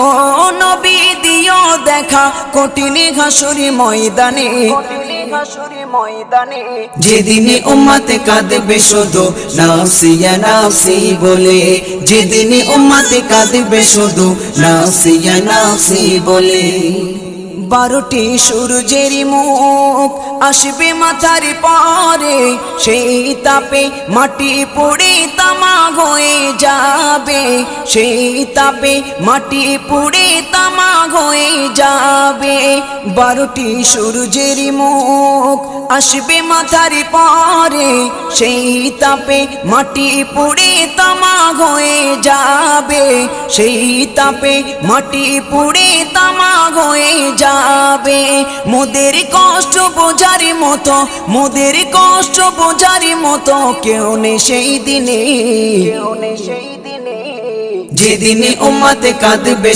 ও নবী দিও দেখা কঠিন হাসুরি ময়দানে, যেদিনে উম্মত কাঁদবে শুধু নাফসি ইয়া নাফসি বলে, যেদিনে উম্মত কাঁদবে শুধু নাফসি ইয়া নাফসি বলে। 12টি সূর্যের মুখ আসবে মাথার পরে, সেই তাপে মাটি পুড়ে তামা হয়ে যাবে, সেই তাপে মাটি পুড়ে তামা হয়ে যাবে। 12টি সূর্যের মুখ আসবে মাথার পরে, সেই তাপে মাটি পুড়ে তামা হয়ে যাবে, সেই তাপে মাটি পুড়ে তামা হয়ে যাবে। মোদের কষ্ট বোঝার মতো, মোদের কষ্ট বোঝার মতো কেউ নেই সেই দিনে, যেদিনে উম্মত কাঁদবে